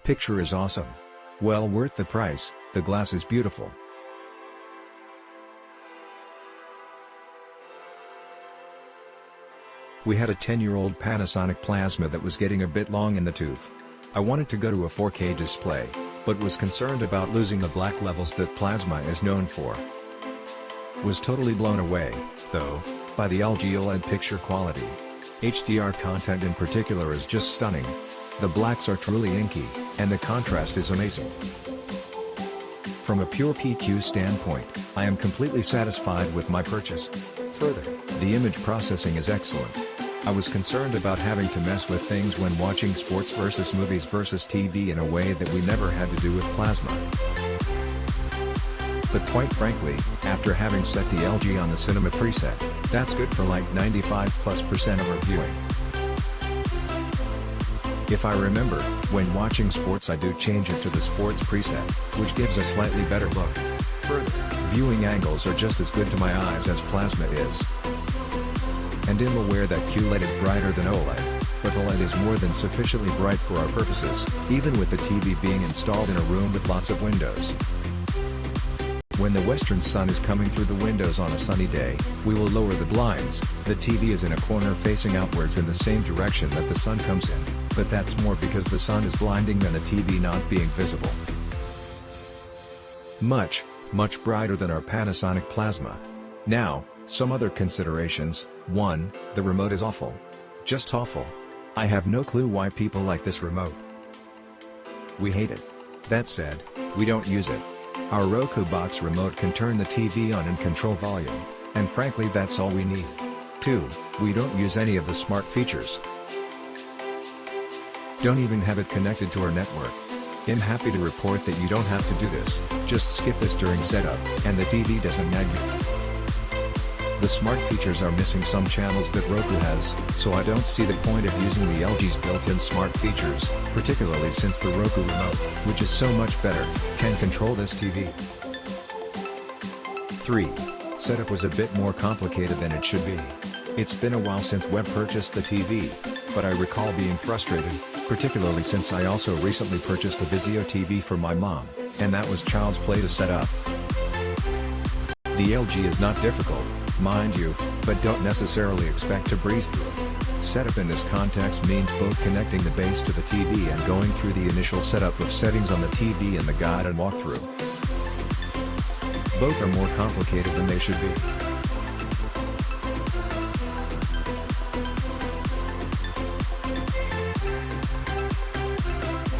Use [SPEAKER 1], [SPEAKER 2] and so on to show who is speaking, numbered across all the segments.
[SPEAKER 1] Picture is awesome. Well worth the price, the glass is beautiful. We had a 10-year-old Panasonic plasma that was getting a bit long in the tooth. I wanted to go to a 4K display, but was concerned about losing the black levels that plasma is known for. Was totally blown away, though, by the LG OLED picture quality. HDR content in particular is just stunning. The blacks are truly inky, and the contrast is amazing. From a pure PQ standpoint, I am completely satisfied with my purchase. Further, the image processing is excellent. I was concerned about having to mess with things when watching sports versus movies versus TV in a way that we never had to do with plasma. But quite frankly, after having set the LG on the cinema preset, that's good for like 95+% of our viewing. If I remember, when watching sports I do change it to the sports preset, which gives a slightly better look. Further, viewing angles are just as good to my eyes as plasma is. And I'm aware that QLED is brighter than OLED, but OLED is more than sufficiently bright for our purposes, even with the TV being installed in a room with lots of windows. When the western sun is coming through the windows on a sunny day, we will lower the blinds. The TV is in a corner facing outwards in the same direction that the sun comes in, but that's more because the sun is blinding than the TV not being visible. Much brighter than our Panasonic plasma. Now, some other considerations. 1. The remote is awful. Just awful. I have no clue why people like this remote. We hate it. That said, we don't use it. Our Roku box remote can turn the TV on and control volume, and frankly that's all we need. 2. We don't use any of the smart features. Don't even have it connected to our network. I'm happy to report that you don't have to do this, just skip this during setup, and the TV doesn't nag you. The smart features are missing some channels that Roku has, so I don't see the point of using the LG's built-in smart features, particularly since the Roku remote, which is so much better, can control this TV. 3. Setup was a bit more complicated than it should be. It's been a while since Webb purchased the TV, but I recall being frustrated, particularly since I also recently purchased a Vizio TV for my mom, and that was child's play to set up. The LG is not difficult, mind you, but don't necessarily expect to breeze through it. Setup in this context means both connecting the base to the TV and going through the initial setup of settings on the TV and the guide and walkthrough. Both are more complicated than they should be.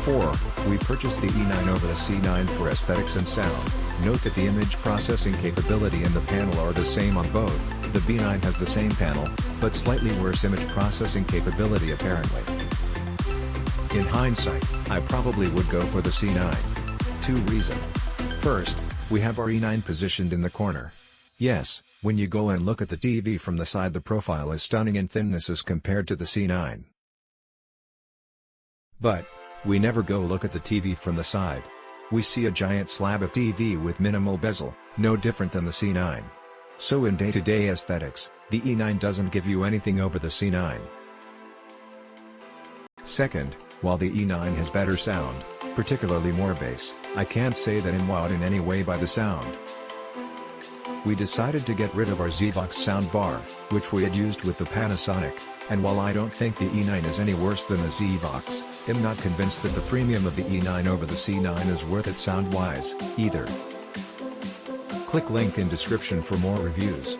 [SPEAKER 1] 4. We purchased the E9 over the C9 for aesthetics and sound. Note that the image processing capability and the panel are the same on both. The B9 has the same panel, but slightly worse image processing capability apparently. In hindsight, I probably would go for the C9. 2 reasons. First, we have our E9 positioned in the corner. Yes, when you go and look at the TV from the side the profile is stunning in thinness as compared to the C9. But, we never go look at the TV from the side. We see a giant slab of TV with minimal bezel, no different than the C9. So in day-to-day aesthetics, the E9 doesn't give you anything over the C9. Second, while the E9 has better sound, particularly more bass, I can't say that I'm wowed in any way by the sound. We decided to get rid of our Zvox soundbar, which we had used with the Panasonic, and while I don't think the E9 is any worse than the Zvox, I'm not convinced that the premium of the E9 over the C9 is worth it sound-wise, either. Click link in description for more reviews.